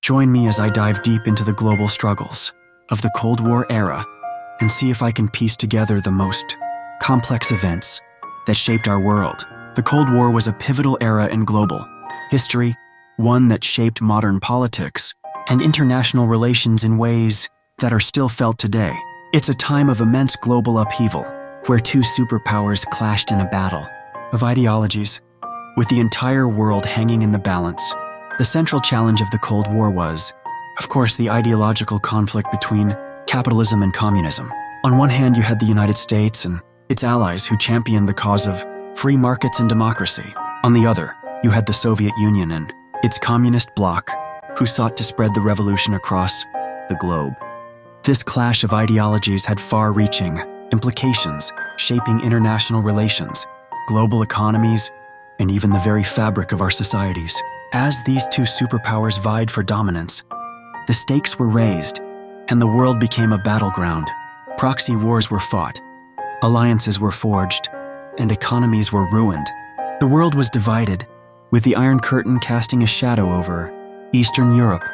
Join me as I dive deep into the global struggles of the Cold War era and see if I can piece together the most complex events that shaped our world. The Cold War was a pivotal era in global history, one that shaped modern politics and international relations in ways that are still felt today. It's a time of immense global upheaval, where two superpowers clashed in a battle of ideologies, with the entire world hanging in the balance. The central challenge of the Cold War was, of course, the ideological conflict between capitalism and communism. On one hand, you had the United States and its allies who championed the cause of free markets and democracy. On the other, you had the Soviet Union and its communist bloc, who sought to spread the revolution across the globe. This clash of ideologies had far-reaching implications, shaping international relations, global economies, and even the very fabric of our societies. As these two superpowers vied for dominance, the stakes were raised, and the world became a battleground. Proxy wars were fought, alliances were forged, and economies were ruined. The world was divided, with the Iron Curtain casting a shadow over Eastern Europe,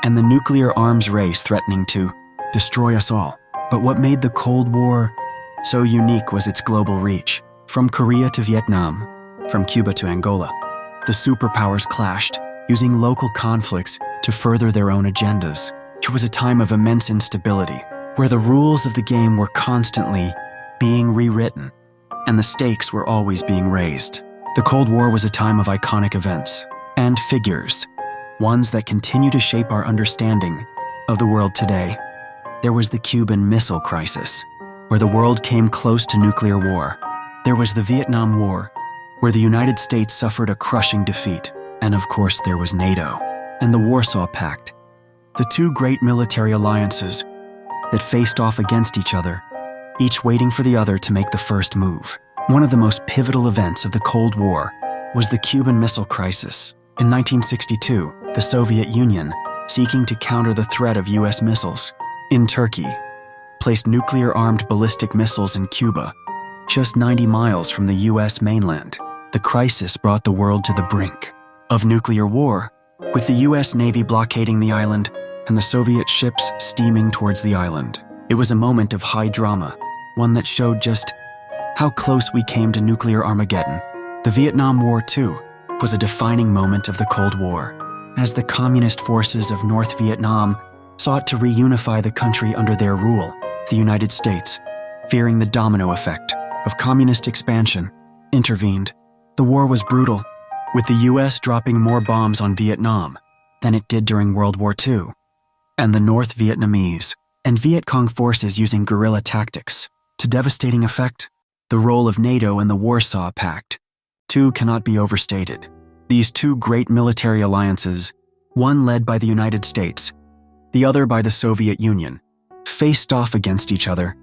and the nuclear arms race threatening to destroy us all. But what made the Cold War so unique was its global reach. From Korea to Vietnam, from Cuba to Angola, the superpowers clashed, using local conflicts to further their own agendas. It was a time of immense instability, where the rules of the game were constantly being rewritten, and the stakes were always being raised. The Cold War was a time of iconic events and figures, ones that continue to shape our understanding of the world today. There was the Cuban Missile Crisis, where the world came close to nuclear war. There was the Vietnam War, where the United States suffered a crushing defeat. And of course, there was NATO and the Warsaw Pact, the two great military alliances that faced off against each other, each waiting for the other to make the first move. One of the most pivotal events of the Cold War was the Cuban Missile Crisis. In 1962, the Soviet Union, seeking to counter the threat of US missiles in Turkey, placed nuclear-armed ballistic missiles in Cuba, just 90 miles from the US mainland. The crisis brought the world to the brink of nuclear war, with the US Navy blockading the island and the Soviet ships steaming towards the island. It was a moment of high drama, one that showed just how close we came to nuclear Armageddon. The Vietnam War, too, was a defining moment of the Cold War, as the communist forces of North Vietnam sought to reunify the country under their rule. The United States, fearing the domino effect of communist expansion, intervened. The war was brutal, with the US dropping more bombs on Vietnam than it did during World War II, and the North Vietnamese and Viet Cong forces using guerrilla tactics to devastating effect. The role of NATO and the Warsaw Pact, too, cannot be overstated. These two great military alliances, one led by the United States, the other by the Soviet Union, faced off against each other,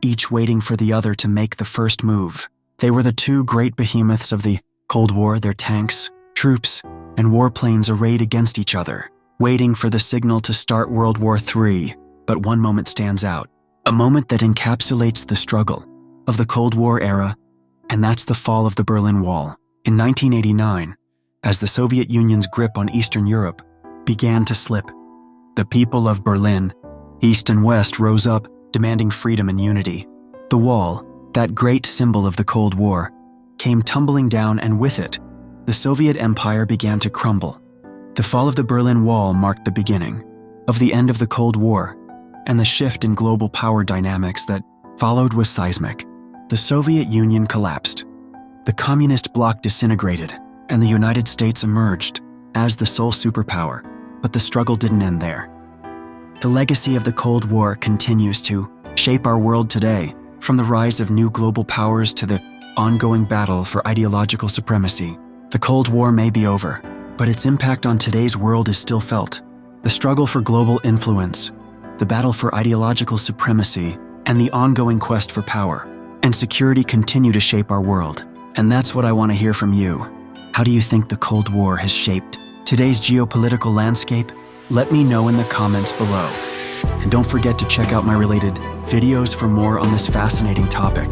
each waiting for the other to make the first move. They were the two great behemoths of the Cold War, their tanks, troops, and warplanes arrayed against each other, waiting for the signal to start World War III. But one moment stands out, a moment that encapsulates the struggle of the Cold War era, and that's the fall of the Berlin Wall. In 1989, as the Soviet Union's grip on Eastern Europe began to slip, the people of Berlin, East and West, rose up, demanding freedom and unity. The wall, that great symbol of the Cold War, came tumbling down, and with it, the Soviet Empire began to crumble. The fall of the Berlin Wall marked the beginning of the end of the Cold War, and the shift in global power dynamics that followed was seismic. The Soviet Union collapsed, the communist bloc disintegrated, and the United States emerged as the sole superpower. But the struggle didn't end there. The legacy of the Cold War continues to shape our world today, from the rise of new global powers to the ongoing battle for ideological supremacy. The Cold War may be over, but its impact on today's world is still felt. The struggle for global influence, the battle for ideological supremacy, and the ongoing quest for power and security continue to shape our world. And that's what I want to hear from you. How do you think the Cold War has shaped today's geopolitical landscape? Let me know in the comments below. And don't forget to check out my related videos for more on this fascinating topic.